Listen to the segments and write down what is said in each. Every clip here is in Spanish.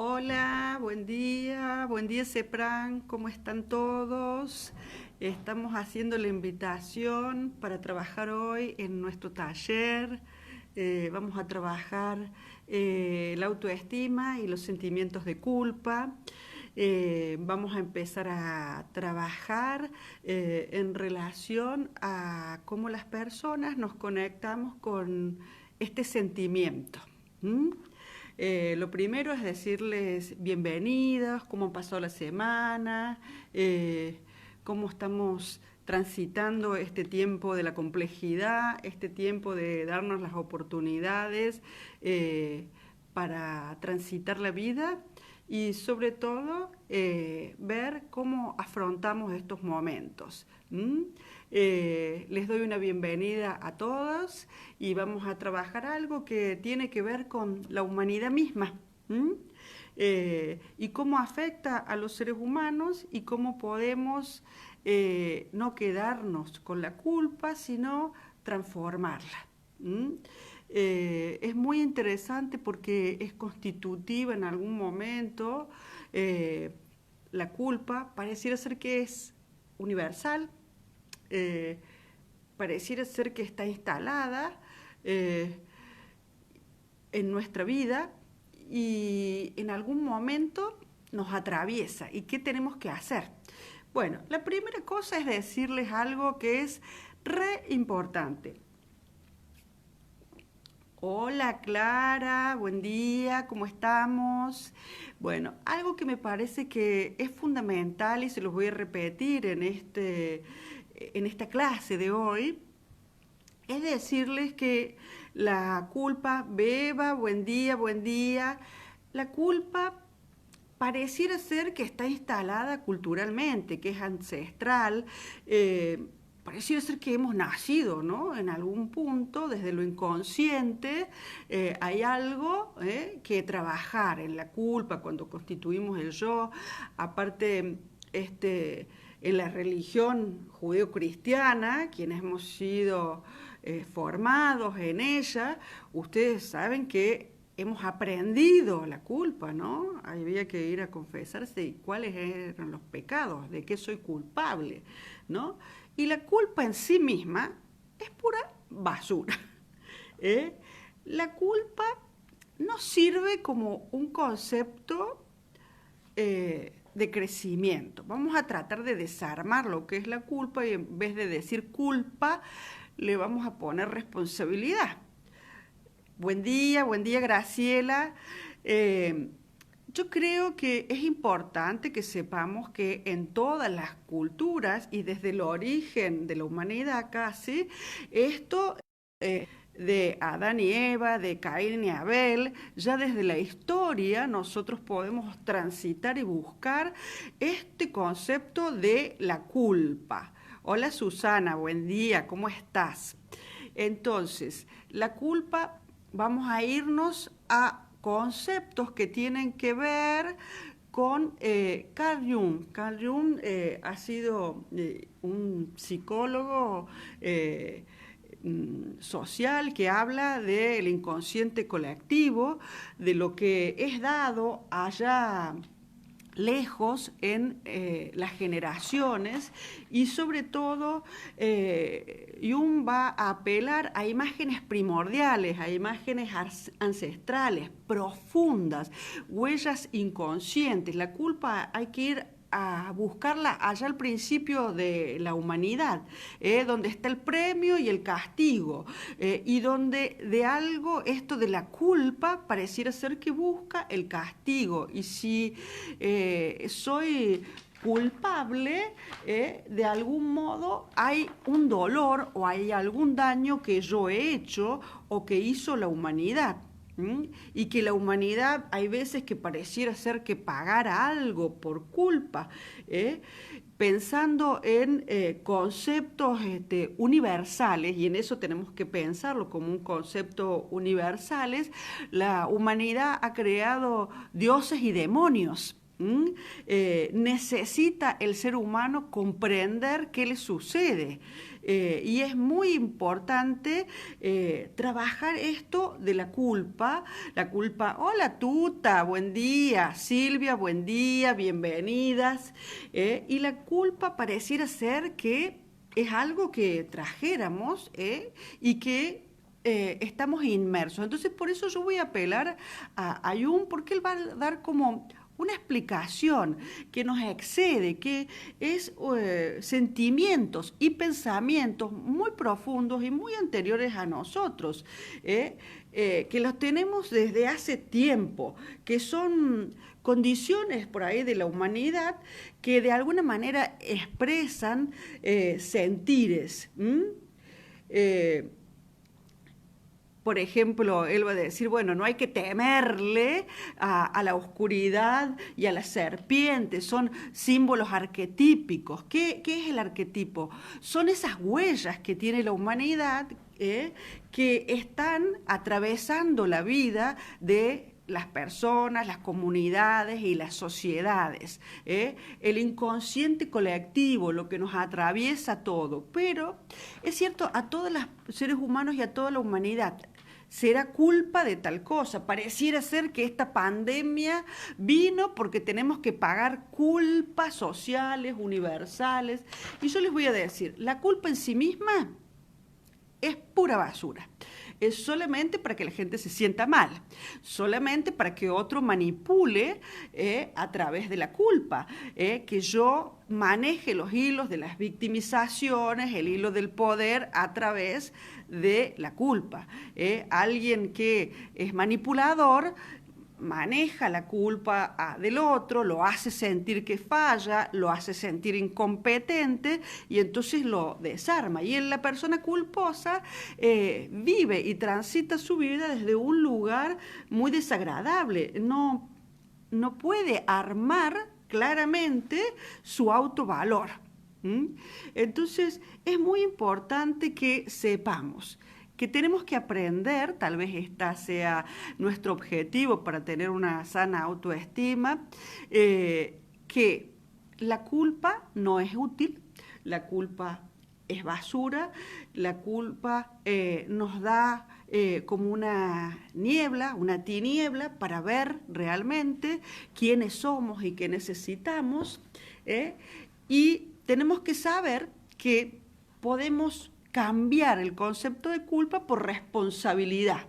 Hola, buen día Cepran, ¿cómo están todos? Estamos haciendo la invitación para trabajar hoy en nuestro taller. Vamos a trabajar la autoestima y los sentimientos de culpa. Vamos a empezar a trabajar en relación a cómo las personas nos conectamos con este sentimiento. ¿Mm? Lo primero es decirles bienvenidos, cómo han pasado la semana, cómo estamos transitando este tiempo de la complejidad, este tiempo de darnos las oportunidades para transitar la vida y sobre todo ver cómo afrontamos estos momentos. Les doy una bienvenida a todos y vamos a trabajar algo que tiene que ver con la humanidad misma. Y cómo afecta a los seres humanos y cómo podemos no quedarnos con la culpa, sino transformarla. Es muy interesante porque es constitutiva en algún momento. La culpa pareciera ser que es universal, eh, pareciera ser que está instalada en nuestra vida y en algún momento nos atraviesa. ¿Y qué tenemos que hacer? Bueno, la primera cosa es decirles algo que es re importante. Hola Clara, buen día, ¿cómo estamos? Bueno, algo que me parece que es fundamental y se los voy a repetir en esta clase de hoy, es decirles que la culpa, Beba, buen día, la culpa pareciera ser que está instalada culturalmente, que es ancestral, pareciera ser que hemos nacido, ¿no? En algún punto, desde lo inconsciente, hay algo que trabajar en la culpa cuando constituimos el yo. Aparte, en la religión judeo-cristiana, quienes hemos sido formados en ella, ustedes saben que hemos aprendido la culpa, ¿no? Había que ir a confesarse y cuáles eran los pecados, de qué soy culpable, ¿no? Y la culpa en sí misma es pura basura. ¿eh? La culpa no sirve como un concepto de crecimiento. Vamos a tratar de desarmar lo que es la culpa y en vez de decir culpa, le vamos a poner responsabilidad. Buen día, Graciela. Yo creo que es importante que sepamos que en todas las culturas y desde el origen de la humanidad casi, esto de Adán y Eva, de Caín y Abel, ya desde la historia nosotros podemos transitar y buscar este concepto de la culpa. Hola Susana, buen día, ¿cómo estás? Entonces, la culpa, vamos a irnos a conceptos que tienen que ver con Carl Jung. Carl Jung ha sido un psicólogo social que habla del inconsciente colectivo, de lo que es dado allá lejos en las generaciones y sobre todo Jung va a apelar a imágenes primordiales, a imágenes ancestrales, profundas, huellas inconscientes. La culpa hay que ir a buscarla allá al principio de la humanidad, donde está el premio y el castigo, y donde de algo esto de la culpa pareciera ser que busca el castigo. Y si soy culpable, de algún modo hay un dolor o hay algún daño que yo he hecho o que hizo la humanidad. Y que la humanidad hay veces que pareciera ser que pagara algo por culpa, pensando en conceptos universales, y en eso tenemos que pensarlo como un concepto universales. La humanidad ha creado dioses y demonios. ¿Mm? Necesita el ser humano comprender qué le sucede. Y es muy importante trabajar esto de la culpa. Hola Tuta, buen día, Silvia, buen día, bienvenidas. Y la culpa pareciera ser que es algo que trajéramos y que estamos inmersos. Entonces, por eso yo voy a apelar a Jung, porque él va a dar como una explicación que nos excede, que es sentimientos y pensamientos muy profundos y muy anteriores a nosotros, que los tenemos desde hace tiempo, que son condiciones por ahí de la humanidad que de alguna manera expresan sentires. Por ejemplo, él va a decir, bueno, no hay que temerle a la oscuridad y a la serpiente, son símbolos arquetípicos. ¿Qué es el arquetipo? Son esas huellas que tiene la humanidad que están atravesando la vida de las personas, las comunidades y las sociedades, el inconsciente colectivo, lo que nos atraviesa todo. Pero es cierto, a todos los seres humanos y a toda la humanidad será culpa de tal cosa. Pareciera ser que esta pandemia vino porque tenemos que pagar culpas sociales, universales. Y yo les voy a decir, la culpa en sí misma es pura basura. Es solamente para que la gente se sienta mal, solamente para que otro manipule a través de la culpa, que yo maneje los hilos de las victimizaciones, el hilo del poder a través de la culpa. Alguien que es manipulador maneja la culpa del otro, lo hace sentir que falla, lo hace sentir incompetente y entonces lo desarma. Y la persona culposa vive y transita su vida desde un lugar muy desagradable. No puede armar claramente su autovalor. Entonces es muy importante que sepamos que tenemos que aprender, tal vez este sea nuestro objetivo para tener una sana autoestima, que la culpa no es útil, la culpa es basura, la culpa nos da como una niebla, una tiniebla para ver realmente quiénes somos y qué necesitamos, y tenemos que saber que podemos cambiar el concepto de culpa por responsabilidad.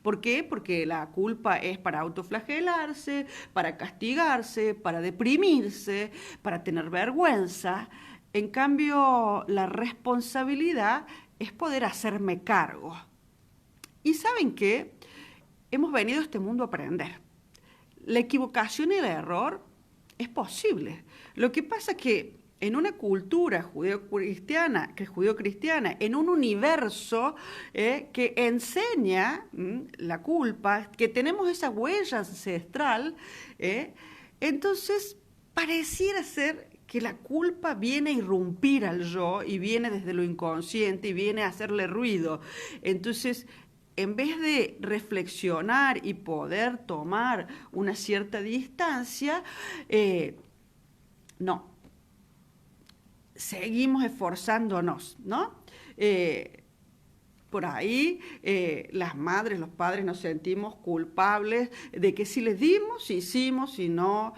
¿Por qué? Porque la culpa es para autoflagelarse, para castigarse, para deprimirse, para tener vergüenza. En cambio, la responsabilidad es poder hacerme cargo. ¿Y saben qué? Hemos venido a este mundo a aprender. La equivocación y el error es posible. Lo que pasa es que en una cultura judeocristiana, en un universo que enseña la culpa, que tenemos esa huella ancestral, entonces pareciera ser que la culpa viene a irrumpir al yo y viene desde lo inconsciente y viene a hacerle ruido. Entonces, en vez de reflexionar y poder tomar una cierta distancia, no. Seguimos esforzándonos, ¿no? Por ahí las madres, los padres nos sentimos culpables de que si les dimos, si hicimos, si no.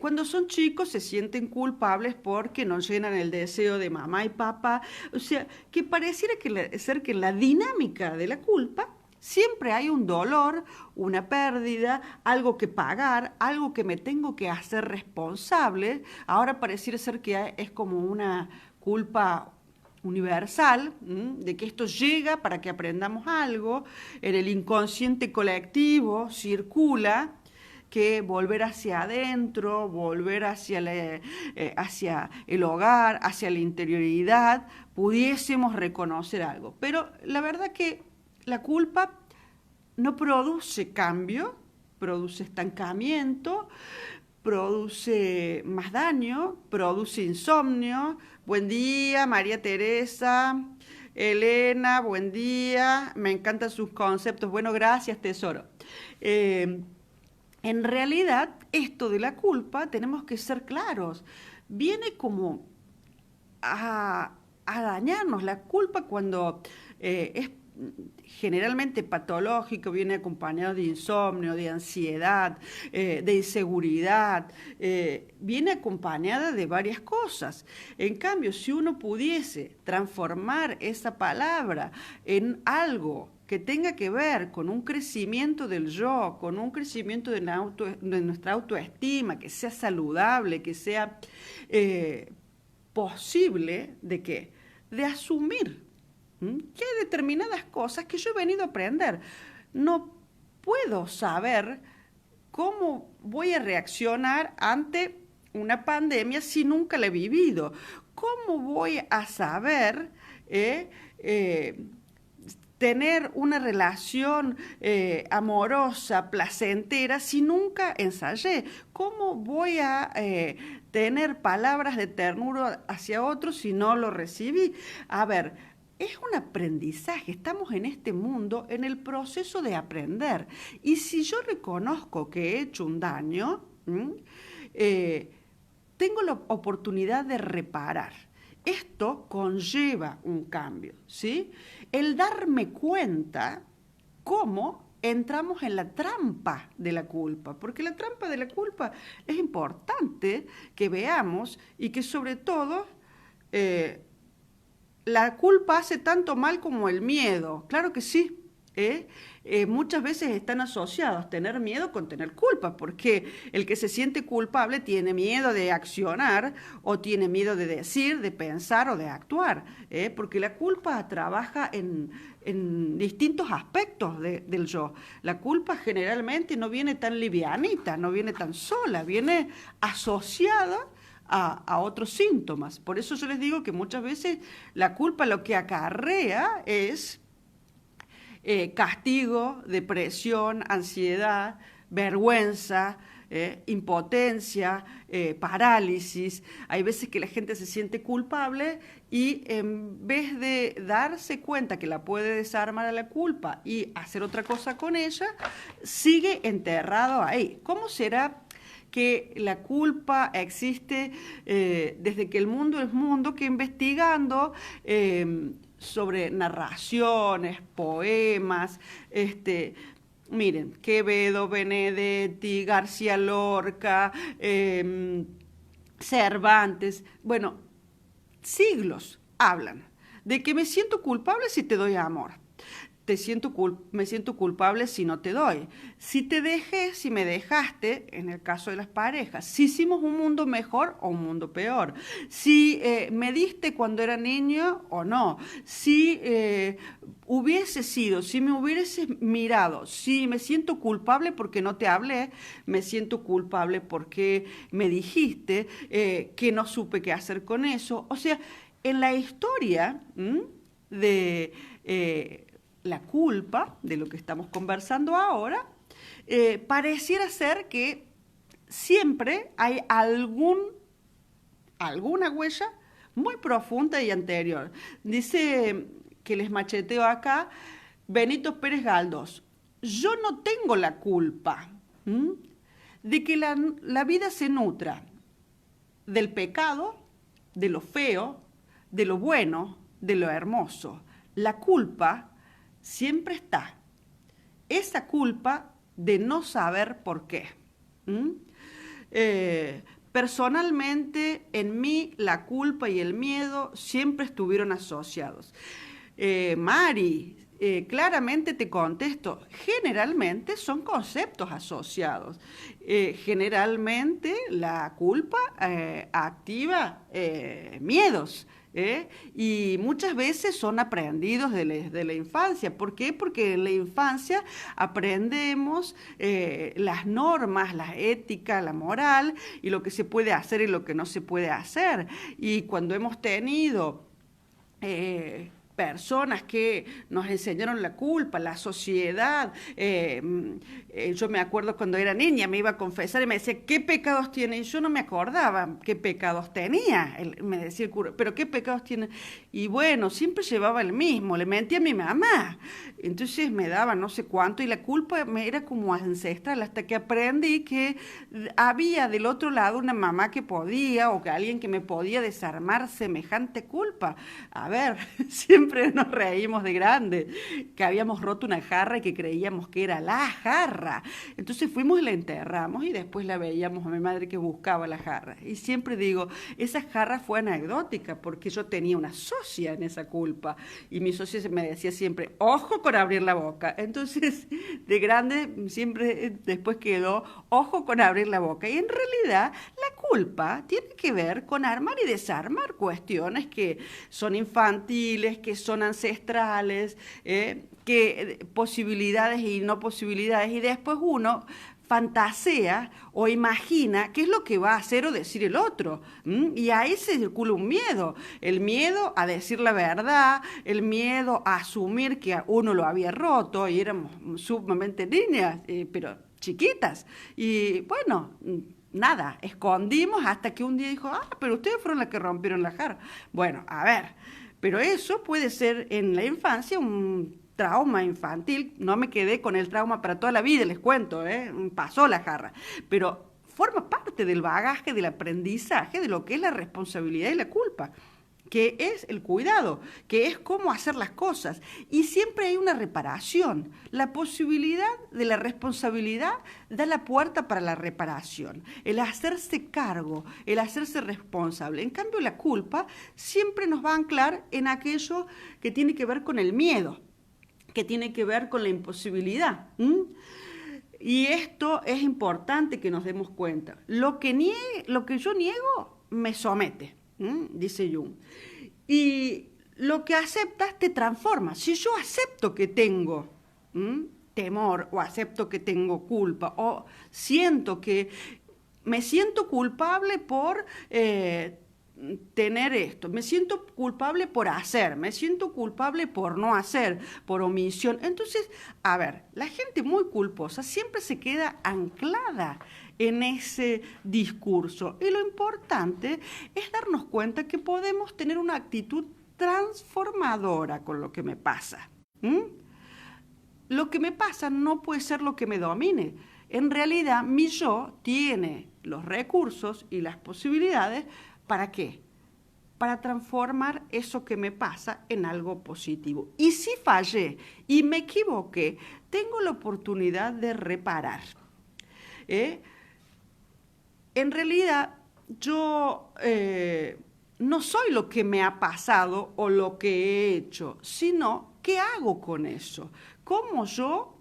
Cuando son chicos se sienten culpables porque no llenan el deseo de mamá y papá. O sea, que pareciera ser que en la dinámica de la culpa siempre hay un dolor, una pérdida, algo que pagar, algo que me tengo que hacer responsable. Ahora pareciera ser que es como una culpa universal, de que esto llega para que aprendamos algo, en el inconsciente colectivo circula que volver hacia adentro, volver hacia el hogar, hacia la interioridad, pudiésemos reconocer algo. Pero la verdad que la culpa no produce cambio, produce estancamiento, produce más daño, produce insomnio. Buen día, María Teresa, Elena, buen día, me encantan sus conceptos. Bueno, gracias, tesoro. en realidad, esto de la culpa, tenemos que ser claros, viene como a dañarnos. La culpa cuando es generalmente patológico, viene acompañado de insomnio, de ansiedad, de inseguridad, viene acompañada de varias cosas. En cambio, si uno pudiese transformar esa palabra en algo que tenga que ver con un crecimiento del yo, con un crecimiento de nuestra autoestima, que sea saludable, que sea posible, ¿de qué? De asumir que hay determinadas cosas que yo he venido a aprender. No puedo saber cómo voy a reaccionar ante una pandemia si nunca la he vivido. ¿Cómo voy a saber tener una relación amorosa, placentera, si nunca ensayé? ¿Cómo voy a tener palabras de ternura hacia otros si no lo recibí? A ver, es un aprendizaje, estamos en este mundo en el proceso de aprender. Y si yo reconozco que he hecho un daño, tengo la oportunidad de reparar. Esto conlleva un cambio, ¿sí? El darme cuenta cómo entramos en la trampa de la culpa, porque la trampa de la culpa es importante que veamos y que sobre todo la culpa hace tanto mal como el miedo, claro que sí. Muchas veces están asociados tener miedo con tener culpa, porque el que se siente culpable tiene miedo de accionar o tiene miedo de decir, de pensar o de actuar, porque la culpa trabaja en distintos aspectos del yo. La culpa generalmente no viene tan livianita, no viene tan sola, viene asociada a otros síntomas. Por eso yo les digo que muchas veces la culpa lo que acarrea es castigo, depresión, ansiedad, vergüenza, impotencia, parálisis. Hay veces que la gente se siente culpable y en vez de darse cuenta que la puede desarmar a la culpa y hacer otra cosa con ella, sigue enterrado ahí. ¿Cómo será que la culpa existe desde que el mundo es mundo, que investigando sobre narraciones, poemas, miren, Quevedo, Benedetti, García Lorca, Cervantes, bueno, siglos hablan de que me siento culpable si te doy amor. Me siento culpable si no te doy. Si te dejé, si me dejaste, en el caso de las parejas, si hicimos un mundo mejor o un mundo peor. Si me diste cuando era niño o no. Si hubiese sido, si me hubieses mirado, si me siento culpable porque no te hablé, me siento culpable porque me dijiste que no supe qué hacer con eso. O sea, en la historia de la culpa, de lo que estamos conversando ahora, pareciera ser que siempre hay alguna huella muy profunda y anterior. Dice, que les macheteo acá, Benito Pérez Galdós: yo no tengo la culpa de que la vida se nutra del pecado, de lo feo, de lo bueno, de lo hermoso. La culpa siempre está. Esa culpa de no saber por qué. Personalmente, en mí, la culpa y el miedo siempre estuvieron asociados. Mari, claramente te contesto, generalmente son conceptos asociados. Generalmente la culpa activa miedos. Y muchas veces son aprendidos de la infancia. ¿Por qué? Porque en la infancia aprendemos las normas, la ética, la moral y lo que se puede hacer y lo que no se puede hacer. Y cuando hemos tenido personas que nos enseñaron la culpa, la sociedad. Yo me acuerdo cuando era niña, me iba a confesar y me decía, ¿qué pecados tiene? Y yo no me acordaba qué pecados tenía. Me decía el cura, ¿pero qué pecados tiene? Y bueno, siempre llevaba el mismo, le mentía a mi mamá. Entonces me daba no sé cuánto y la culpa me era como ancestral hasta que aprendí que había del otro lado una mamá que podía o que alguien que me podía desarmar semejante culpa. A ver, siempre nos reímos de grande, que habíamos roto una jarra y que creíamos que era la jarra. Entonces fuimos y la enterramos y después la veíamos a mi madre que buscaba la jarra. Y siempre digo, esa jarra fue anecdótica porque yo tenía una socia en esa culpa y mi socia me decía siempre, ojo con abrir la boca. Entonces, de grande siempre después quedó, ojo con abrir la boca. Y en realidad la culpa tiene que ver con armar y desarmar cuestiones que son infantiles, que son ancestrales, que posibilidades y no posibilidades, y después uno fantasea o imagina qué es lo que va a hacer o decir el otro. Y ahí se circula un miedo, el miedo a decir la verdad, el miedo a asumir que uno lo había roto y éramos sumamente niñas, pero chiquitas. Y bueno, nada, escondimos hasta que un día dijo, pero ustedes fueron las que rompieron la jarra. Bueno, a ver, pero eso puede ser en la infancia un trauma infantil. No me quedé con el trauma para toda la vida, les cuento, pasó la jarra, pero forma parte del bagaje, del aprendizaje, de lo que es la responsabilidad y la culpa, que es el cuidado, que es cómo hacer las cosas. Y siempre hay una reparación. La posibilidad de la responsabilidad da la puerta para la reparación. El hacerse cargo, el hacerse responsable. En cambio, la culpa siempre nos va a anclar en aquello que tiene que ver con el miedo, que tiene que ver con la imposibilidad. Y esto es importante que nos demos cuenta. Lo que yo niego me somete. Dice Jung. Y lo que aceptas te transforma. Si yo acepto que tengo temor o acepto que tengo culpa o siento que me siento culpable por tener esto, me siento culpable por hacer, me siento culpable por no hacer, por omisión. Entonces, a ver, la gente muy culposa siempre se queda anclada en ese discurso. Y lo importante es darnos cuenta que podemos tener una actitud transformadora con lo que me pasa. Lo que me pasa no puede ser lo que me domine. En realidad, mi yo tiene los recursos y las posibilidades. ¿Para qué? Para transformar eso que me pasa en algo positivo. Y si fallé y me equivoqué, tengo la oportunidad de reparar. En realidad, yo no soy lo que me ha pasado o lo que he hecho, sino qué hago con eso, cómo yo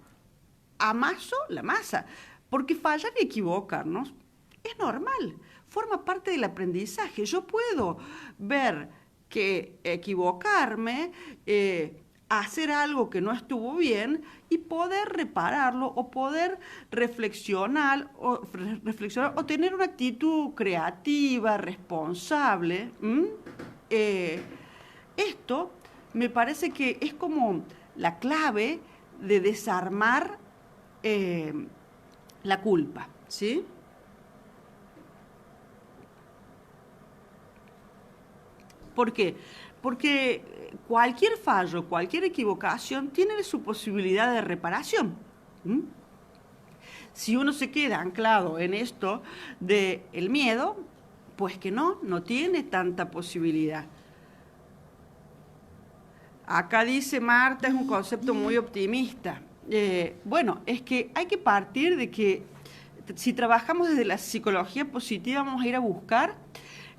amaso la masa. Porque fallar y equivocarnos es normal, forma parte del aprendizaje. Yo puedo ver que equivocarme, hacer algo que no estuvo bien y poder repararlo o poder reflexionar o tener una actitud creativa, responsable. Esto me parece que es como la clave de desarmar la culpa, ¿sí? ¿Por qué? Porque cualquier fallo, cualquier equivocación tiene su posibilidad de reparación. Si uno se queda anclado en esto del miedo, pues que no tiene tanta posibilidad. Acá dice Marta, es un concepto muy optimista. Bueno, es que hay que partir de que si trabajamos desde la psicología positiva, vamos a ir a buscar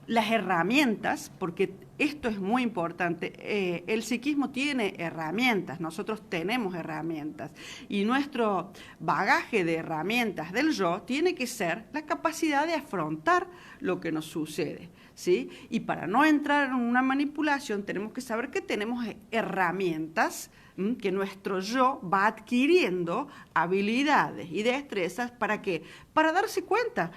las herramientas, porque esto es muy importante. El psiquismo tiene herramientas, nosotros tenemos herramientas, y nuestro bagaje de herramientas del yo tiene que ser la capacidad de afrontar lo que nos sucede, ¿sí? Y para no entrar en una manipulación, tenemos que saber que tenemos herramientas, que nuestro yo va adquiriendo habilidades y destrezas. ¿Para qué? Para darse cuenta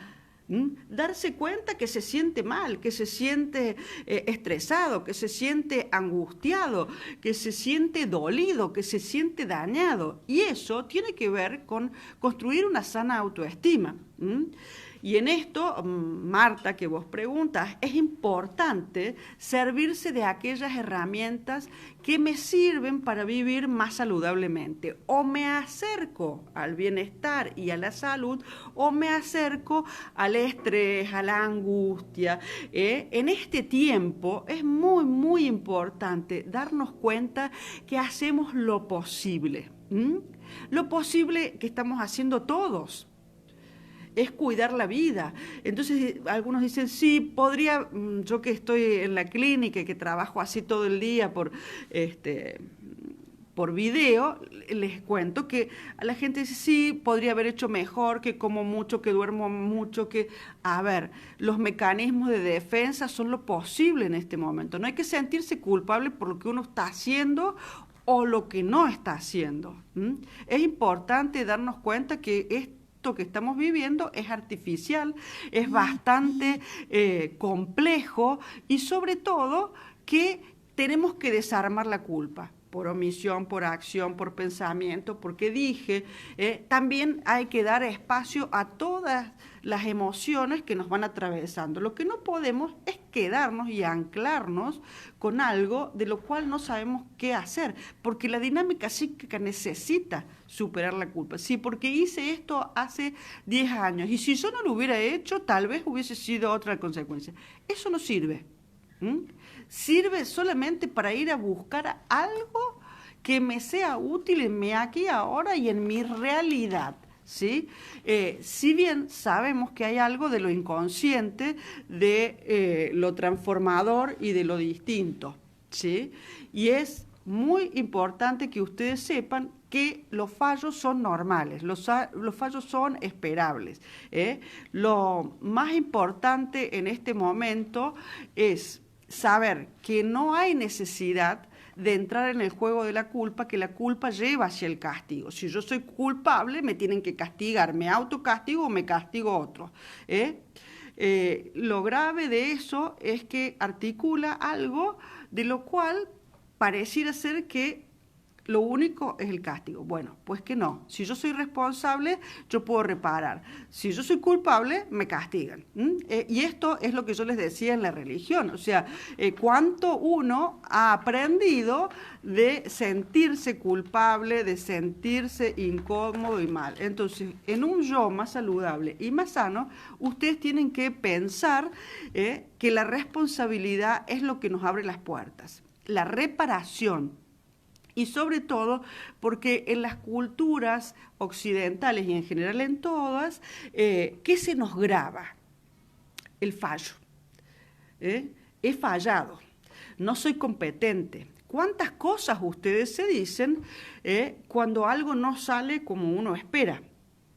Darse cuenta que se siente mal, que se siente estresado, que se siente angustiado, que se siente dolido, que se siente dañado. Y eso tiene que ver con construir una sana autoestima. Y en esto, Marta, que vos preguntas, es importante servirse de aquellas herramientas que me sirven para vivir más saludablemente. O me acerco al bienestar y a la salud, o me acerco al estrés, a la angustia. En este tiempo es muy, muy importante darnos cuenta que hacemos lo posible. Lo posible que estamos haciendo todos es cuidar la vida. Entonces algunos dicen, sí, podría, yo que estoy en la clínica y que trabajo así todo el día por video, les cuento que a la gente dice, sí, podría haber hecho mejor, que como mucho, que duermo mucho, que... A ver, los mecanismos de defensa son lo posible en este momento. No hay que sentirse culpable por lo que uno está haciendo o lo que no está haciendo. Es importante darnos cuenta que esto que estamos viviendo es artificial, es bastante complejo y sobre todo que tenemos que desarmar la culpa por omisión, por acción, por pensamiento, porque dije, también hay que dar espacio a todas las emociones que nos van atravesando. Lo que no podemos es quedarnos y anclarnos con algo de lo cual no sabemos qué hacer, porque la dinámica psíquica necesita superar la culpa. Sí, porque hice esto hace 10 años y si yo no lo hubiera hecho, tal vez hubiese sido otra consecuencia. Eso no sirve. Sirve solamente para ir a buscar algo que me sea útil en mi aquí, ahora y en mi realidad. ¿Sí? Si bien sabemos que hay algo de lo inconsciente, de lo transformador y de lo distinto, ¿sí? Y es muy importante que ustedes sepan que los fallos son normales, los fallos son esperables. Lo más importante en este momento es saber que no hay necesidad de entrar en el juego de la culpa, que la culpa lleva hacia el castigo. Si yo soy culpable, me tienen que castigar, me autocastigo o me castigo otro. Lo grave de eso es que articula algo de lo cual pareciera ser que lo único es el castigo. Bueno, pues que no. Si yo soy responsable, yo puedo reparar. Si yo soy culpable, me castigan. Y esto es lo que yo les decía en la religión. O sea, cuánto uno ha aprendido de sentirse culpable, de sentirse incómodo y mal. Entonces, en un yo más saludable y más sano, ustedes tienen que pensar que la responsabilidad es lo que nos abre las puertas. La reparación. Y sobre todo porque en las culturas occidentales y en general en todas, ¿qué se nos graba? El fallo. He fallado, no soy competente. ¿Cuántas cosas ustedes se dicen cuando algo no sale como uno espera?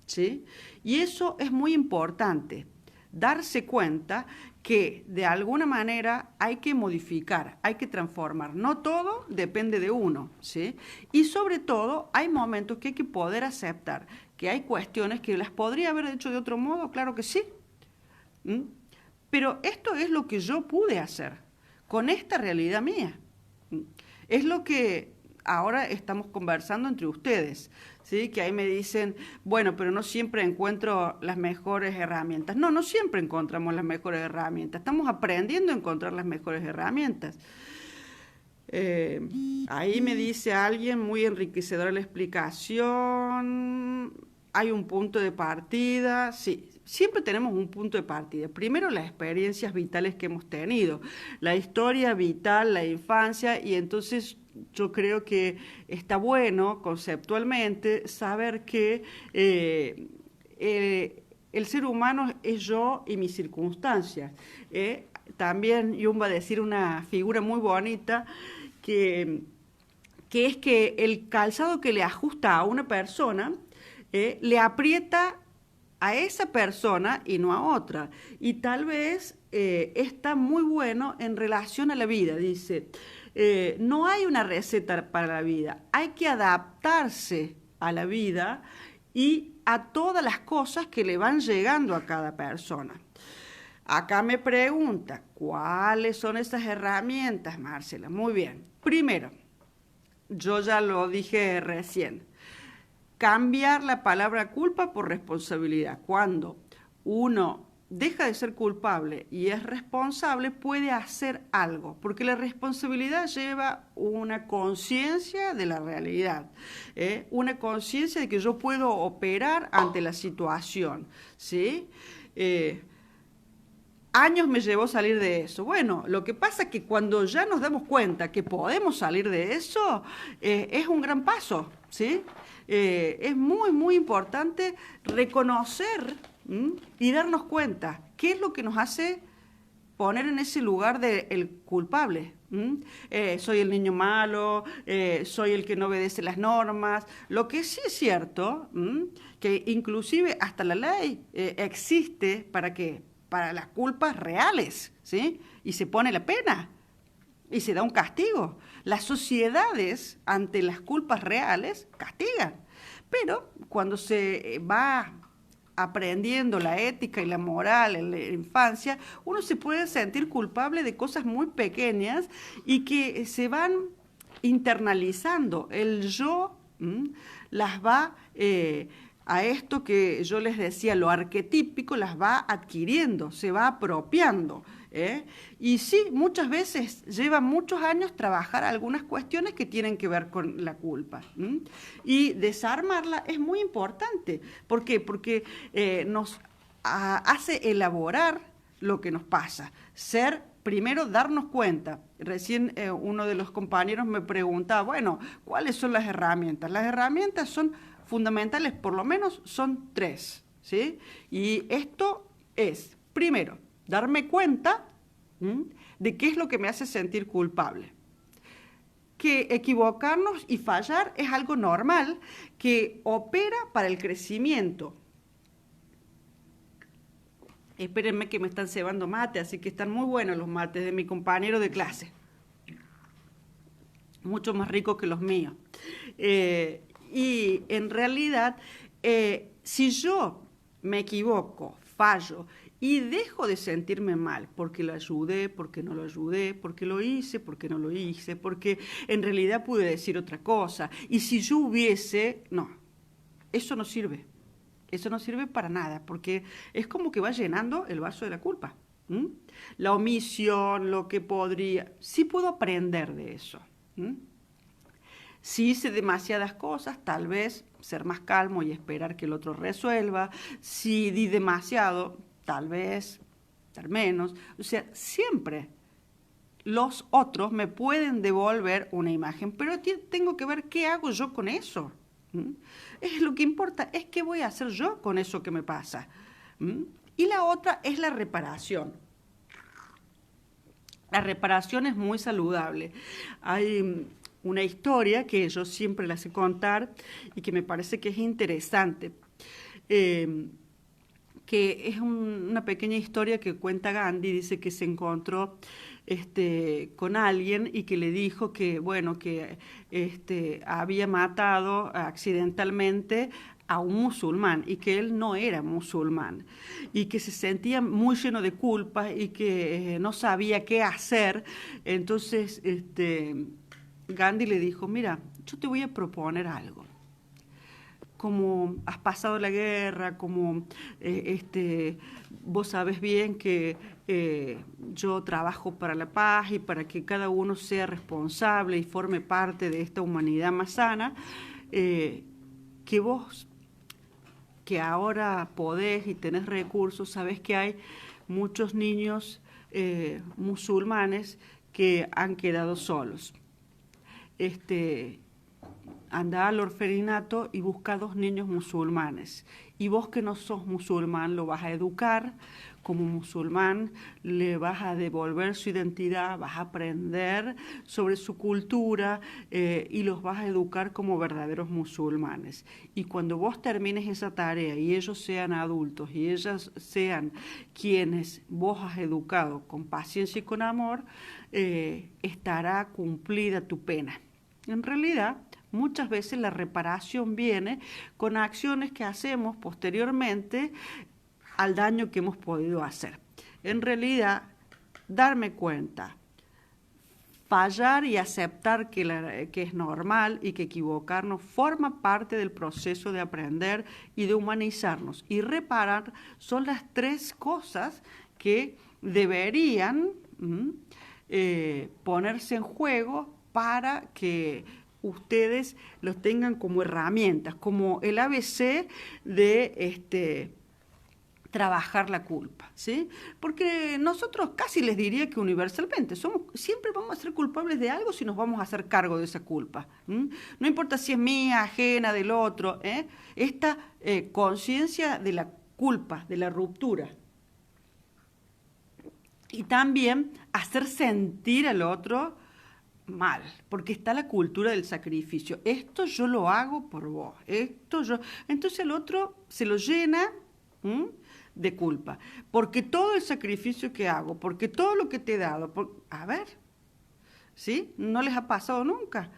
¿Sí? Y eso es muy importante, darse cuenta que de alguna manera hay que modificar, hay que transformar. No todo depende de uno, ¿sí? Y sobre todo hay momentos que hay que poder aceptar, que hay cuestiones que las podría haber hecho de otro modo, claro que sí. Pero esto es lo que yo pude hacer con esta realidad mía. Es lo que ahora estamos conversando entre ustedes, ¿sí? Que ahí me dicen, bueno, pero no siempre encuentro las mejores herramientas. No, no siempre encontramos las mejores herramientas. Estamos aprendiendo a encontrar las mejores herramientas. Ahí me dice alguien, muy enriquecedora la explicación. Hay un punto de partida. Sí, siempre tenemos un punto de partida. Primero, las experiencias vitales que hemos tenido, la historia vital, la infancia, y entonces yo creo que está bueno conceptualmente saber que el ser humano es yo y mis circunstancias. También Jung va a decir una figura muy bonita que es que el calzado que le ajusta a una persona le aprieta a esa persona y no a otra. Y tal vez está muy bueno en relación a la vida, dice. No hay una receta para la vida, hay que adaptarse a la vida y a todas las cosas que le van llegando a cada persona. Acá me pregunta, ¿cuáles son esas herramientas, Marcela? Muy bien. Primero, yo ya lo dije recién, cambiar la palabra culpa por responsabilidad. Cuando uno deja de ser culpable y es responsable, puede hacer algo, porque la responsabilidad lleva una conciencia de la realidad, una conciencia de que yo puedo operar ante la situación, ¿sí? Años me llevó salir de eso. Bueno, lo que pasa es que cuando ya nos damos cuenta que podemos salir de eso, es un gran paso, ¿sí? Es muy, muy importante reconocer y darnos cuenta qué es lo que nos hace poner en ese lugar del culpable. Soy el niño malo, soy el que no obedece las normas. Lo que sí es cierto, que inclusive hasta la ley existe para qué, para las culpas reales, ¿sí? Y se pone la pena y se da un castigo. Las sociedades ante las culpas reales castigan, pero cuando se va aprendiendo la ética y la moral en la infancia, uno se puede sentir culpable de cosas muy pequeñas y que se van internalizando. El yo las va a esto que yo les decía, lo arquetípico, las va adquiriendo, se va apropiando. Y sí, muchas veces lleva muchos años trabajar algunas cuestiones que tienen que ver con la culpa. Y desarmarla es muy importante. ¿Por qué? Porque nos hace elaborar lo que nos pasa, primero darnos cuenta. Recién uno de los compañeros me preguntaba, bueno, ¿cuáles son las herramientas? Las herramientas son fundamentales, por lo menos son 3, ¿sí? Y esto es, primero, darme cuenta de qué es lo que me hace sentir culpable. Que equivocarnos y fallar es algo normal, que opera para el crecimiento. Espérenme que me están cebando mate, así que están muy buenos los mates de mi compañero de clase. Mucho más ricos que los míos. Y en realidad, si yo me equivoco, fallo y dejo de sentirme mal porque lo ayudé, porque no lo ayudé, porque lo hice, porque no lo hice, porque en realidad pude decir otra cosa, y si yo hubiese, no, eso no sirve. Eso no sirve para nada, porque es como que va llenando el vaso de la culpa. La omisión, lo que podría... Sí puedo aprender de eso. Si hice demasiadas cosas, tal vez ser más calmo y esperar que el otro resuelva. Si di demasiado, tal vez dar menos. O sea, siempre los otros me pueden devolver una imagen, pero tengo que ver qué hago yo con eso. Es lo que importa, es qué voy a hacer yo con eso que me pasa. Y la otra es la reparación. La reparación es muy saludable. Hay una historia que yo siempre la sé contar y que me parece que es interesante, que es una pequeña historia que cuenta Gandhi. Dice que se encontró con alguien y que le dijo que, bueno, que había matado accidentalmente a un musulmán y que él no era musulmán y que se sentía muy lleno de culpa y que no sabía qué hacer. Entonces Gandhi le dijo, mira, yo te voy a proponer algo. Como has pasado la guerra, como vos sabes bien que yo trabajo para la paz y para que cada uno sea responsable y forme parte de esta humanidad más sana, que vos, que ahora podés y tenés recursos, sabés que hay muchos niños musulmanes que han quedado solos. Anda al orfelinato y busca 2 niños musulmanes. Y vos que no sos musulmán, lo vas a educar como musulmán, le vas a devolver su identidad, vas a aprender sobre su cultura y los vas a educar como verdaderos musulmanes. Y cuando vos termines esa tarea y ellos sean adultos y ellas sean quienes vos has educado con paciencia y con amor, estará cumplida tu pena. En realidad, Muchas veces la reparación viene con acciones que hacemos posteriormente al daño que hemos podido hacer. En realidad, darme cuenta, fallar y aceptar que es normal y que equivocarnos forma parte del proceso de aprender y de humanizarnos. Y reparar son las tres cosas que deberían ponerse en juego para que ustedes los tengan como herramientas, como el ABC de trabajar la culpa, ¿sí? Porque nosotros casi les diría que universalmente siempre vamos a ser culpables de algo si nos vamos a hacer cargo de esa culpa. No importa si es mía, ajena, del otro, esta conciencia de la culpa, de la ruptura. Y también hacer sentir al otro mal, porque está la cultura del sacrificio. Esto yo lo hago por vos, Entonces el otro se lo llena de culpa, porque todo el sacrificio que hago, porque todo lo que te he dado, a ver, ¿sí? ¿No les ha pasado nunca?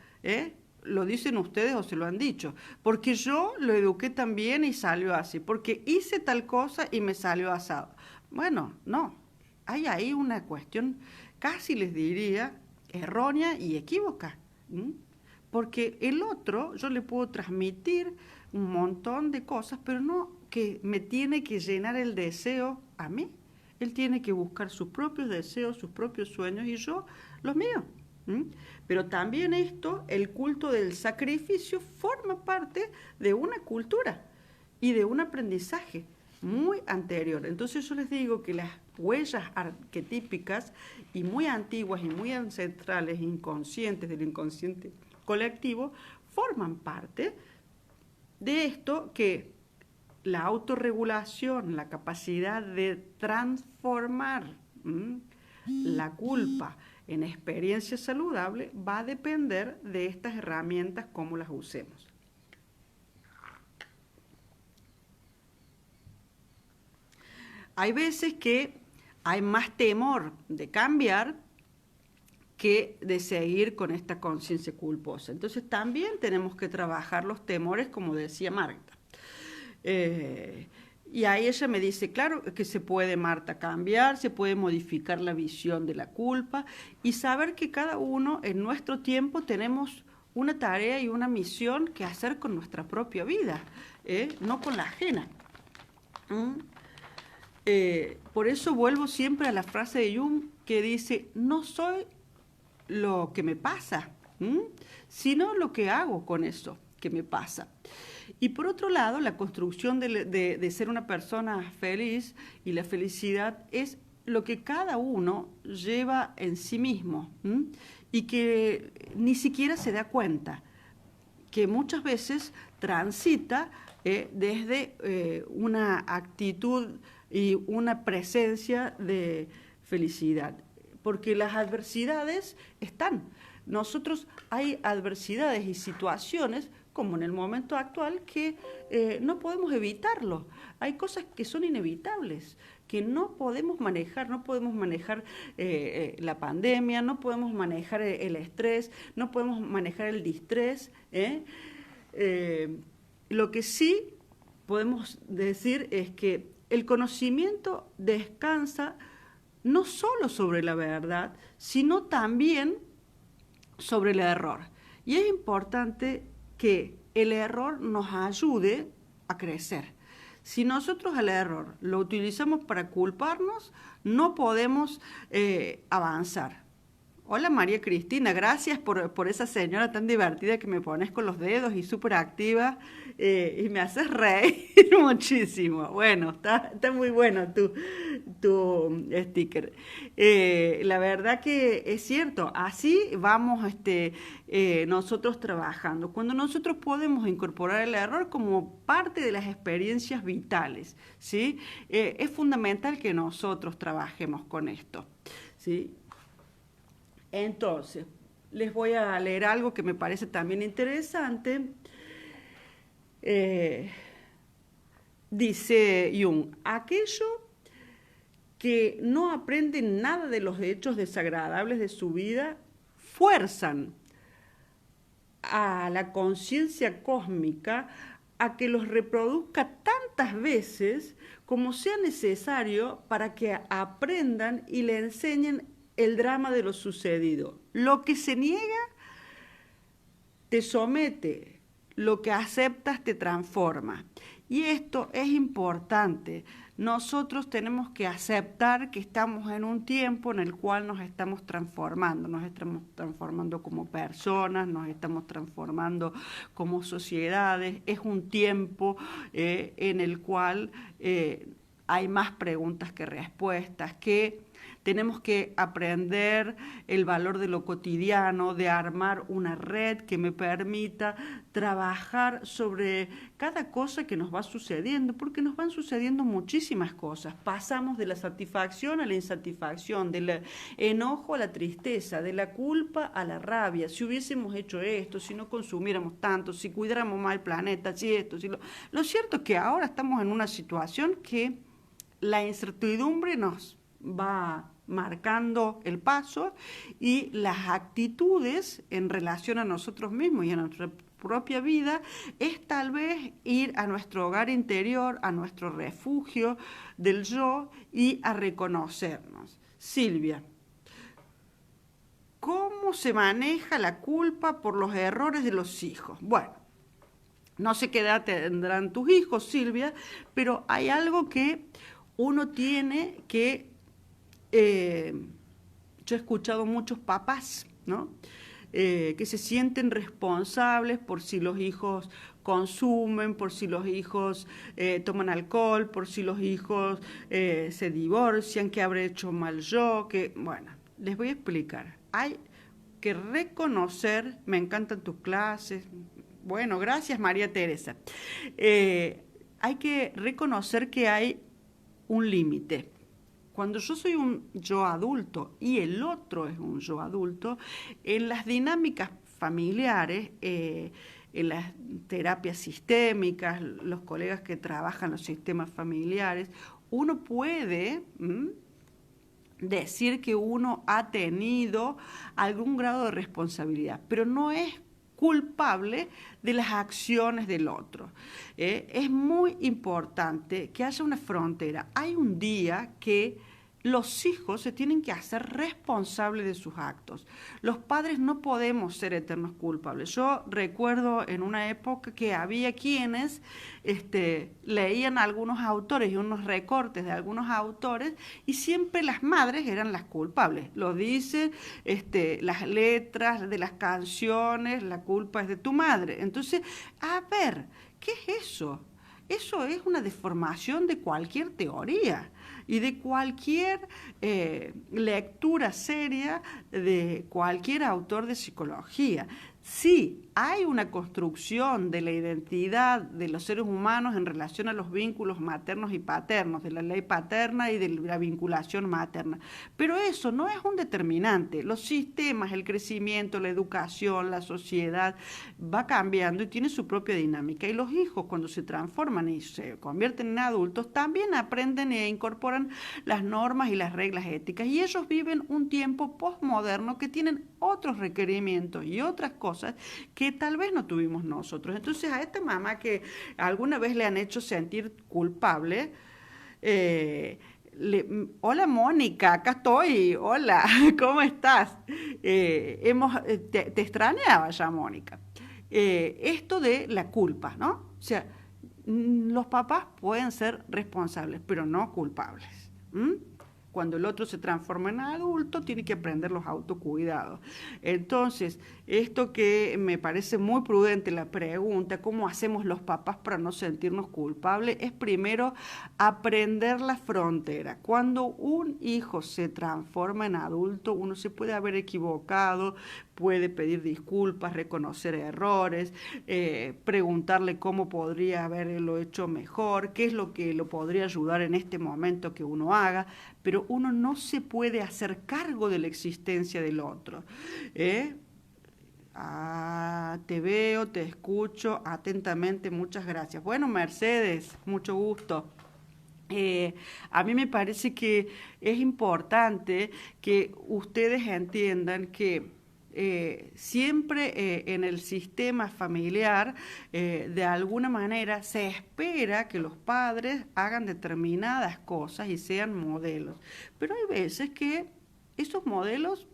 Lo dicen ustedes o se lo han dicho, porque yo lo eduqué tan bien y salió así, porque hice tal cosa y me salió asado. Bueno, no, hay ahí una cuestión, casi les diría, errónea y equívoca, porque el otro yo le puedo transmitir un montón de cosas, pero no que me tiene que llenar el deseo a mí. Él tiene que buscar sus propios deseos, sus propios sueños y yo los míos. Pero también el culto del sacrificio, forma parte de una cultura y de un aprendizaje muy anterior. Entonces yo les digo que las huellas arquetípicas y muy antiguas y muy ancestrales, inconscientes del inconsciente colectivo, forman parte de esto que la autorregulación, la capacidad de transformar la culpa en experiencia saludable va a depender de estas herramientas, cómo las usemos. Hay veces que hay más temor de cambiar que de seguir con esta conciencia culposa. Entonces también tenemos que trabajar los temores, como decía Marta. Y ahí ella me dice, claro que se puede, Marta, cambiar, se puede modificar la visión de la culpa y saber que cada uno en nuestro tiempo tenemos una tarea y una misión que hacer con nuestra propia vida, no con la ajena. Por eso vuelvo siempre a la frase de Jung que dice, no soy lo que me pasa, sino lo que hago con eso que me pasa. Y por otro lado, la construcción de ser una persona feliz y la felicidad es lo que cada uno lleva en sí mismo y que ni siquiera se da cuenta, que muchas veces transita desde una actitud y una presencia de felicidad, porque las adversidades están. Nosotros hay adversidades y situaciones, como en el momento actual, que no podemos evitarlo. Hay cosas que son inevitables, que no podemos manejar. No podemos manejar la pandemia, no podemos manejar el estrés, no podemos manejar el distrés. Lo que sí podemos decir es que el conocimiento descansa no solo sobre la verdad, sino también sobre el error. Y es importante que el error nos ayude a crecer. Si nosotros el error lo utilizamos para culparnos, no podemos avanzar. Hola María Cristina, gracias por esa señora tan divertida que me pones con los dedos y súper activa y me haces reír muchísimo. Bueno, está muy bueno tu sticker. La verdad que es cierto, así vamos nosotros trabajando. Cuando nosotros podemos incorporar el error como parte de las experiencias vitales, ¿sí? Es fundamental que nosotros trabajemos con esto, ¿sí? Entonces, les voy a leer algo que me parece también interesante. Dice Jung, aquello que no aprenden nada de los hechos desagradables de su vida, fuerzan a la conciencia cósmica a que los reproduzca tantas veces como sea necesario para que aprendan y le enseñen el drama de lo sucedido. Lo que se niega te somete, lo que aceptas te transforma. Y esto es importante. Nosotros tenemos que aceptar que estamos en un tiempo en el cual nos estamos transformando como personas, nos estamos transformando como sociedades. Es un tiempo en el cual hay más preguntas que respuestas, que tenemos que aprender el valor de lo cotidiano, de armar una red que me permita trabajar sobre cada cosa que nos va sucediendo, porque nos van sucediendo muchísimas cosas. Pasamos de la satisfacción a la insatisfacción, del enojo a la tristeza, de la culpa a la rabia. Si hubiésemos hecho esto, si no consumiéramos tanto, si cuidáramos más el planeta, si esto, si lo... Lo cierto es que ahora estamos en una situación que la incertidumbre nos va marcando el paso y las actitudes en relación a nosotros mismos y a nuestra propia vida es tal vez ir a nuestro hogar interior, a nuestro refugio del yo y a reconocernos. Silvia, ¿cómo se maneja la culpa por los errores de los hijos? Bueno, no sé qué edad tendrán tus hijos, Silvia, pero hay algo que uno tiene que yo he escuchado muchos papás, ¿no? Que se sienten responsables por si los hijos consumen, por si los hijos toman alcohol, por si los hijos se divorcian, que habré hecho mal yo, que, bueno, les voy a explicar. Hay que me encantan tus clases, bueno, gracias María Teresa. Hay que reconocer que hay un límite. Cuando yo soy un yo adulto y el otro es un yo adulto, en las dinámicas familiares, en las terapias sistémicas, los colegas que trabajan los sistemas familiares, uno puede decir que uno ha tenido algún grado de responsabilidad, pero no es culpable de las acciones del otro. Es muy importante que haya una frontera. Hay un día que los hijos se tienen que hacer responsables de sus actos. Los padres no podemos ser eternos culpables. Yo recuerdo en una época que había quienes leían algunos autores y unos recortes de algunos autores y siempre las madres eran las culpables. Lo dicen las letras de las canciones, la culpa es de tu madre. Entonces, a ver, ¿qué es eso? Eso es una deformación de cualquier teoría y de cualquier lectura seria de cualquier autor de psicología. Sí, hay una construcción de la identidad de los seres humanos en relación a los vínculos maternos y paternos, de la ley paterna y de la vinculación materna. Pero eso no es un determinante. Los sistemas, el crecimiento, la educación, la sociedad va cambiando y tiene su propia dinámica. Y los hijos, cuando se transforman y se convierten en adultos, también aprenden e incorporan las normas y las reglas éticas. Y ellos viven un tiempo postmoderno que tienen otros requerimientos y otras cosas que tal vez no tuvimos nosotros. Entonces a esta mamá que alguna vez le han hecho sentir culpable, hola Mónica, acá estoy, hola, ¿cómo estás? Te extrañaba ya, Mónica. Esto de la culpa, ¿no? O sea, los papás pueden ser responsables, pero no culpables. Cuando el otro se transforma en adulto, tiene que aprender los autocuidados. Entonces, esto que me parece muy prudente la pregunta, ¿cómo hacemos los papás para no sentirnos culpables? Es primero aprender la frontera. Cuando un hijo se transforma en adulto, uno se puede haber equivocado, puede pedir disculpas, reconocer errores, preguntarle cómo podría haberlo hecho mejor, qué es lo que lo podría ayudar en este momento que uno haga, pero uno no se puede hacer cargo de la existencia del otro. Te veo, te escucho atentamente, muchas gracias. Bueno, Mercedes, mucho gusto. A mí me parece que es importante que ustedes entiendan que siempre en el sistema familiar, de alguna manera, se espera que los padres hagan determinadas cosas y sean modelos. Pero hay veces que esos modelos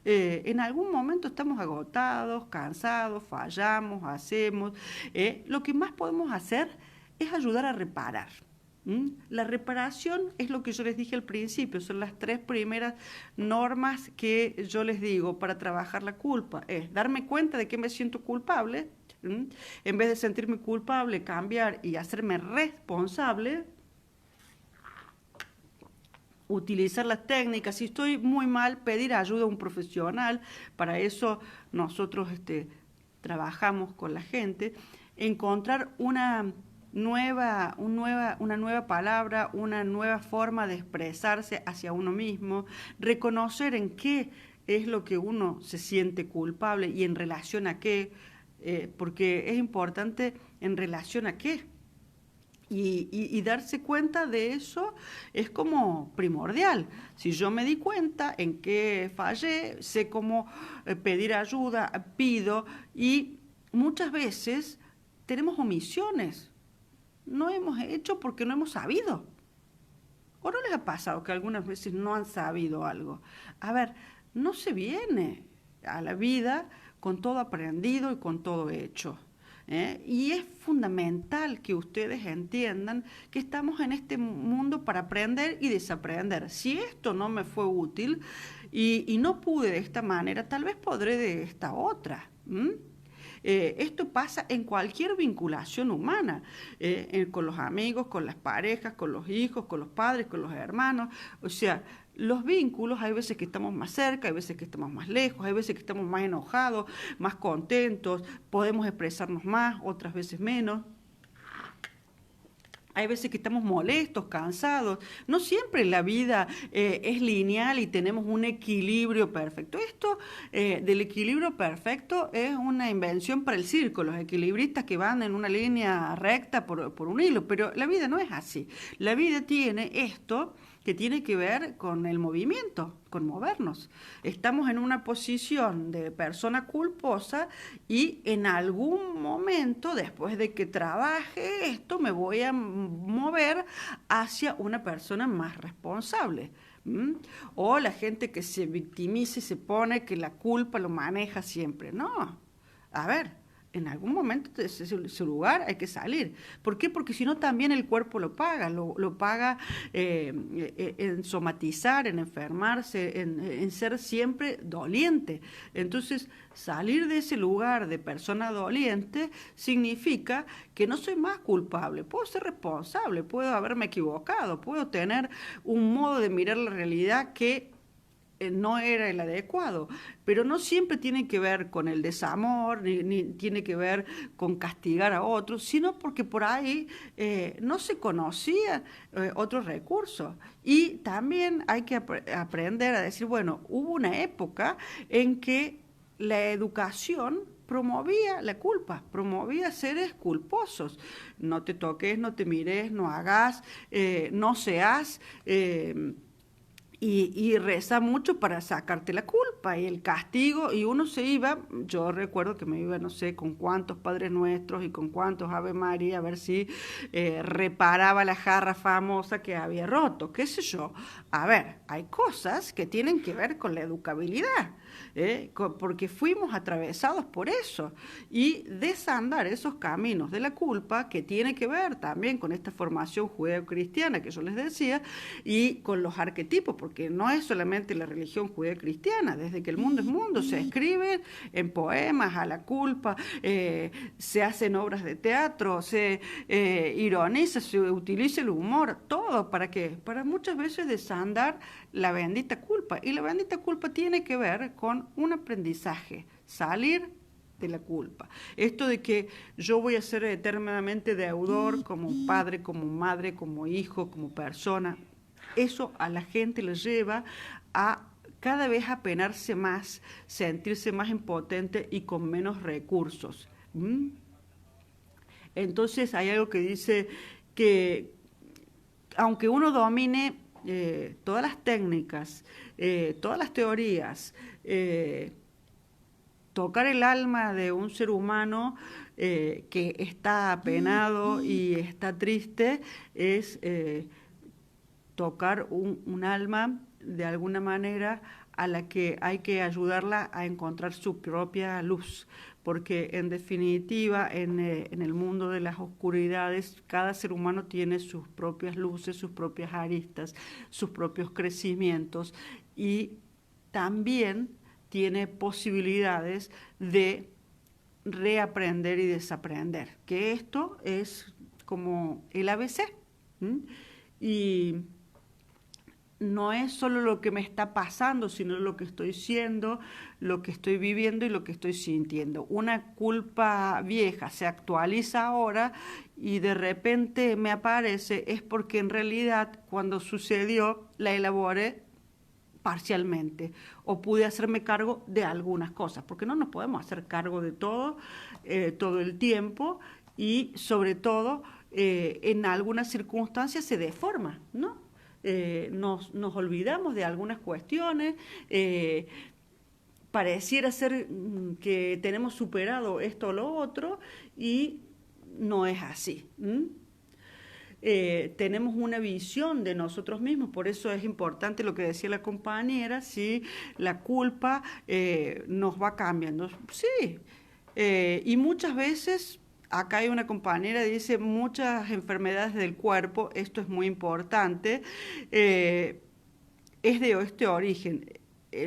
en algún momento estamos agotados, cansados, fallamos, hacemos. Lo que más podemos hacer es ayudar a reparar. La reparación es lo que yo les dije al principio, son las 3 primeras normas que yo les digo para trabajar la culpa. Es darme cuenta de que me siento culpable, en vez de sentirme culpable, cambiar y hacerme responsable, utilizar las técnicas. Si estoy muy mal, pedir ayuda a un profesional. Para eso nosotros trabajamos con la gente. Encontrar una nueva palabra, una nueva forma de expresarse hacia uno mismo, reconocer en qué es lo que uno se siente culpable y en relación a qué, porque es importante en relación a qué. Y darse cuenta de eso es como primordial. Si yo me di cuenta en qué fallé, sé cómo pedir ayuda, pido, y muchas veces tenemos omisiones. No hemos hecho porque no hemos sabido. ¿O no les ha pasado que algunas veces no han sabido algo? A ver, no se viene a la vida con todo aprendido y con todo hecho. Y es fundamental que ustedes entiendan que estamos en este mundo para aprender y desaprender. Si esto no me fue útil y no pude de esta manera, tal vez podré de esta otra. Esto pasa en cualquier vinculación humana, con los amigos, con las parejas, con los hijos, con los padres, con los hermanos. O sea, los vínculos, hay veces que estamos más cerca, hay veces que estamos más lejos, hay veces que estamos más enojados, más contentos, podemos expresarnos más, otras veces menos. Hay veces que estamos molestos, cansados. No siempre la vida es lineal y tenemos un equilibrio perfecto. Esto del equilibrio perfecto es una invención para el circo, los equilibristas que van en una línea recta por un hilo, pero la vida no es así. La vida tiene esto que tiene que ver con el movimiento, con movernos. Estamos en una posición de persona culposa y en algún momento, después de que trabaje esto, me voy a mover hacia una persona más responsable. O la gente que se victimiza y se pone que la culpa lo maneja siempre. No, a ver, en algún momento de ese lugar hay que salir. ¿Por qué? Porque si no también el cuerpo lo paga, lo paga en somatizar, en enfermarse, en ser siempre doliente. Entonces, salir de ese lugar de persona doliente significa que no soy más culpable, puedo ser responsable, puedo haberme equivocado, puedo tener un modo de mirar la realidad que no era el adecuado, pero no siempre tiene que ver con el desamor, ni tiene que ver con castigar a otros, sino porque por ahí no se conocían otros recursos. Y también hay que aprender a decir, bueno, hubo una época en que la educación promovía la culpa, promovía seres culposos. No te toques, no te mires, no hagas, no seas. Y reza mucho para sacarte la culpa y el castigo, y uno se iba, yo recuerdo que me iba, no sé, con cuántos Padres Nuestros y con cuántos Ave María, a ver si reparaba la jarra famosa que había roto, qué sé yo. A ver, hay cosas que tienen que ver con la educabilidad, porque fuimos atravesados por eso, y desandar esos caminos de la culpa, que tiene que ver también con esta formación judeo-cristiana que yo les decía, y con los arquetipos, porque no es solamente la religión judeo-cristiana, desde que el mundo es mundo, se escriben en poemas a la culpa, se hacen obras de teatro, se ironiza, se utiliza el humor, todo, ¿para qué? Para muchas veces desandar la bendita culpa, y la bendita culpa tiene que ver con un aprendizaje, salir de la culpa. Esto de que yo voy a ser eternamente deudor como padre, como madre, como hijo, como persona, eso a la gente le lleva a cada vez apenarse más, sentirse más impotente y con menos recursos. Entonces hay algo que dice que aunque uno domine todas las técnicas, todas las teorías, tocar el alma de un ser humano que está apenado y está triste es tocar un alma de alguna manera a la que hay que ayudarla a encontrar su propia luz, porque en definitiva en el mundo de las oscuridades cada ser humano tiene sus propias luces, sus propias aristas, sus propios crecimientos y también tiene posibilidades de reaprender y desaprender, que esto es como el ABC. ¿Mm? Y no es solo lo que me está pasando, sino lo que estoy siendo, lo que estoy viviendo y lo que estoy sintiendo. Una culpa vieja se actualiza ahora y de repente me aparece, es porque en realidad cuando sucedió la elaboré parcialmente o pude hacerme cargo de algunas cosas, porque no nos podemos hacer cargo de todo, todo el tiempo y sobre todo en algunas circunstancias se deforma, ¿no? Nos olvidamos de algunas cuestiones, pareciera ser que tenemos superado esto o lo otro y no es así. Tenemos una visión de nosotros mismos, por eso es importante lo que decía la compañera, si la culpa nos va cambiando. Sí, y muchas veces, acá hay una compañera que dice, muchas enfermedades del cuerpo, esto es muy importante, es de este origen.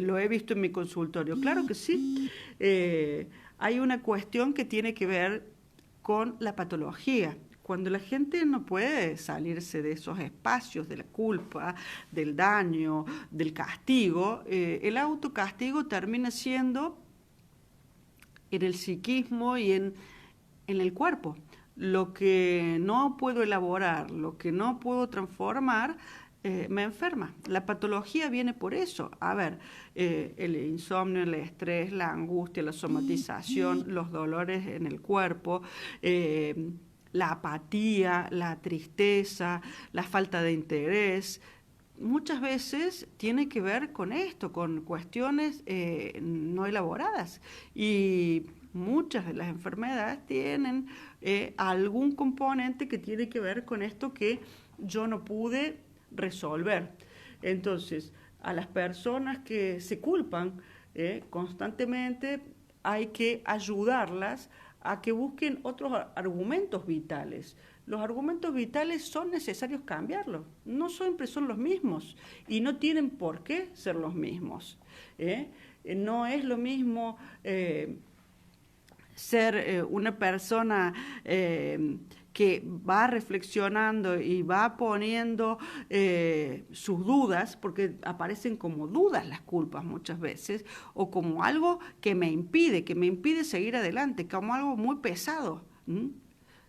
Lo he visto en mi consultorio, claro que sí. Hay una cuestión que tiene que ver con la patología. Cuando la gente no puede salirse de esos espacios de la culpa, del daño, del castigo, el autocastigo termina siendo en el psiquismo y en el cuerpo. Lo que no puedo elaborar, lo que no puedo transformar, me enferma. La patología viene por eso. A ver, el insomnio, el estrés, la angustia, la somatización, los dolores en el cuerpo, la apatía, la tristeza, la falta de interés. Muchas veces tiene que ver con esto, con cuestiones no elaboradas. Y muchas de las enfermedades tienen algún componente que tiene que ver con esto que yo no pude resolver. Entonces, a las personas que se culpan constantemente hay que ayudarlas a que busquen otros argumentos vitales. Los argumentos vitales son necesarios cambiarlos, no siempre son los mismos y no tienen por qué ser los mismos. No es lo mismo ser una persona que va reflexionando y va poniendo sus dudas, porque aparecen como dudas las culpas muchas veces, o como algo que me impide seguir adelante, como algo muy pesado.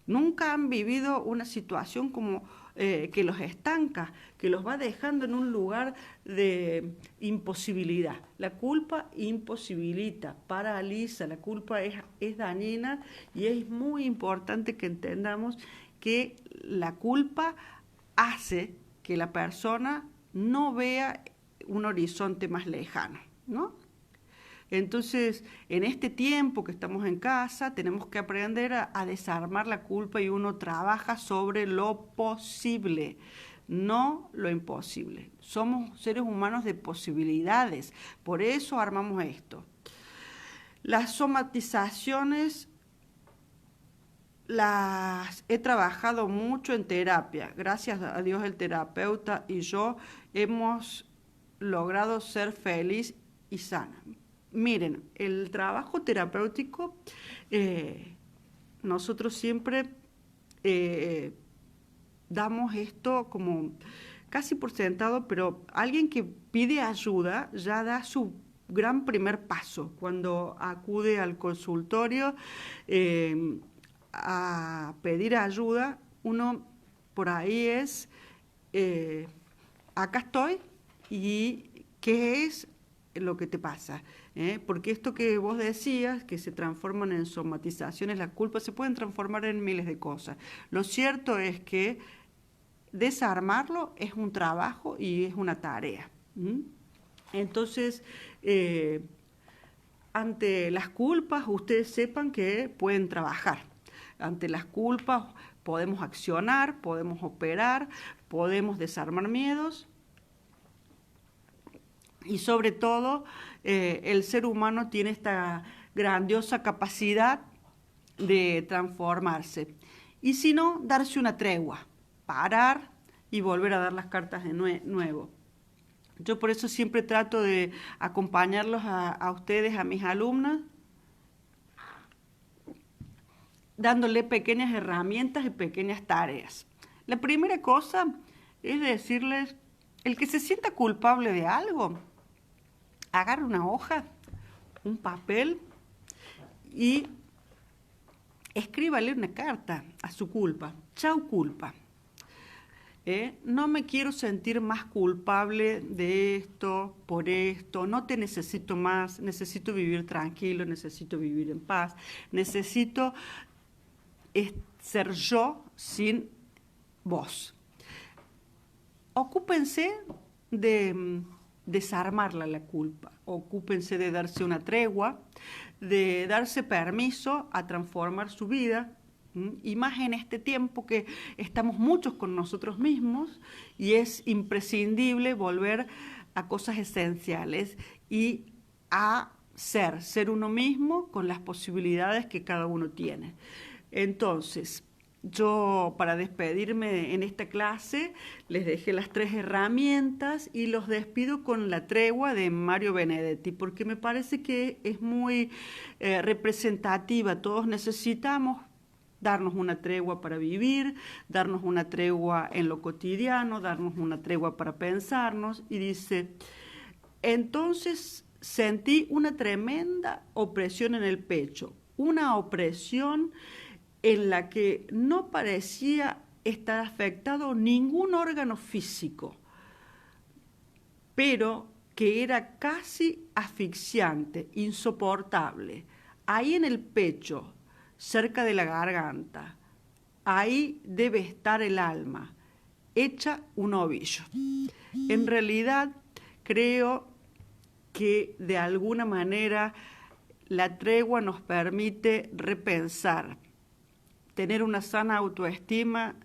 Nunca han vivido una situación como que los estanca, que los va dejando en un lugar de imposibilidad. La culpa imposibilita, paraliza, la culpa es dañina y es muy importante que entendamos que la culpa hace que la persona no vea un horizonte más lejano, ¿no? Entonces, en este tiempo que estamos en casa, tenemos que aprender a desarmar la culpa y uno trabaja sobre lo posible, no lo imposible. Somos seres humanos de posibilidades, por eso armamos esto. Las somatizaciones las he trabajado mucho en terapia. Gracias a Dios el terapeuta y yo hemos logrado ser feliz y sana. Miren, el trabajo terapéutico, nosotros siempre damos esto como casi por sentado, pero alguien que pide ayuda ya da su gran primer paso cuando acude al consultorio a pedir ayuda. Uno por ahí es, acá estoy y ¿qué es lo que te pasa? Porque esto que vos decías, que se transforman en somatizaciones, las culpas se pueden transformar en miles de cosas. Lo cierto es que desarmarlo es un trabajo y es una tarea. Entonces, ante las culpas ustedes sepan que pueden trabajar. Ante las culpas podemos accionar, podemos operar, podemos desarmar miedos y sobre todo el ser humano tiene esta grandiosa capacidad de transformarse. Y si no, darse una tregua, parar y volver a dar las cartas de nuevo. Yo por eso siempre trato de acompañarlos a ustedes, a mis alumnas, dándole pequeñas herramientas y pequeñas tareas. La primera cosa es decirles, el que se sienta culpable de algo, agarre una hoja, un papel y escríbale una carta a su culpa. Chau culpa. No me quiero sentir más culpable de esto, por esto, no te necesito más, necesito vivir tranquilo, necesito vivir en paz, necesito ser yo sin vos. Ocúpense de desarmarla la culpa, ocúpense de darse una tregua, de darse permiso a transformar su vida, y más en este tiempo que estamos muchos con nosotros mismos y es imprescindible volver a cosas esenciales y a ser uno mismo con las posibilidades que cada uno tiene. Entonces, yo para despedirme en esta clase les dejé las 3 herramientas y los despido con la tregua de Mario Benedetti porque me parece que es muy representativa. Todos necesitamos darnos una tregua para vivir, darnos una tregua en lo cotidiano, darnos una tregua para pensarnos. Y dice, entonces sentí una tremenda opresión en el pecho, una opresión en la que no parecía estar afectado ningún órgano físico, pero que era casi asfixiante, insoportable. Ahí en el pecho, cerca de la garganta, ahí debe estar el alma, hecha un ovillo. En realidad, creo que de alguna manera la tregua nos permite repensar. Tener una sana autoestima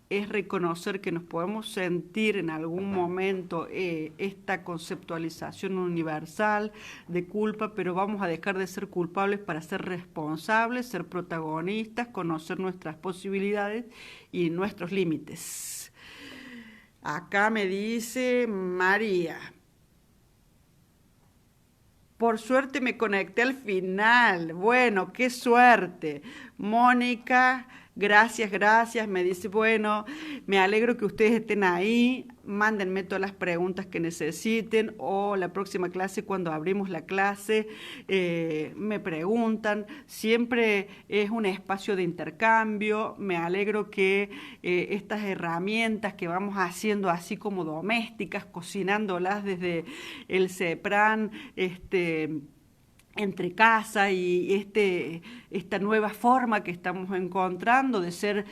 es reconocer que nos podemos sentir en algún momento esta conceptualización universal de culpa, pero vamos a dejar de ser culpables para ser responsables, ser protagonistas, conocer nuestras posibilidades y nuestros límites. Acá me dice María. Por suerte me conecté al final. Bueno, qué suerte. Mónica, gracias, gracias. Me dice, bueno, me alegro que ustedes estén ahí. Mándenme todas las preguntas que necesiten o la próxima clase, cuando abrimos la clase, me preguntan. Siempre es un espacio de intercambio. Me alegro que estas herramientas que vamos haciendo así como domésticas, cocinándolas desde el CEPRAN, entre casa y esta nueva forma que estamos encontrando de ser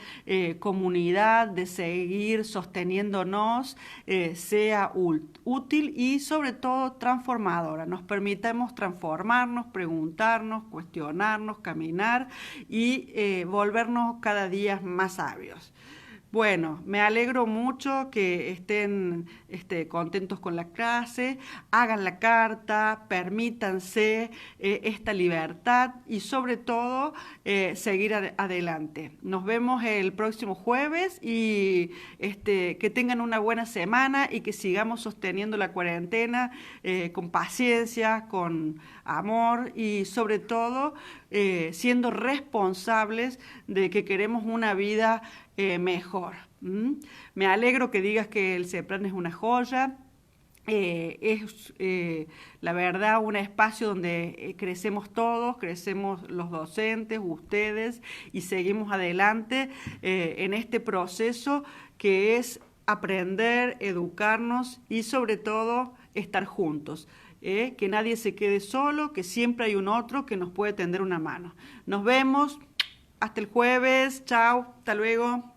comunidad, de seguir sosteniéndonos, sea útil y sobre todo transformadora. Nos permitamos transformarnos, preguntarnos, cuestionarnos, caminar y volvernos cada día más sabios. Bueno, me alegro mucho que estén contentos con la clase, hagan la carta, permítanse esta libertad y sobre todo seguir adelante. Nos vemos el próximo jueves y que tengan una buena semana y que sigamos sosteniendo la cuarentena con paciencia, con amor y sobre todo siendo responsables de que queremos una vida mejor. Me alegro que digas que el CEPRAN es una joya. Es la verdad un espacio donde crecemos todos, crecemos los docentes, ustedes y seguimos adelante en este proceso que es aprender, educarnos y sobre todo estar juntos. Que nadie se quede solo, que siempre hay un otro que nos puede tender una mano. Nos vemos, hasta el jueves, chao, hasta luego.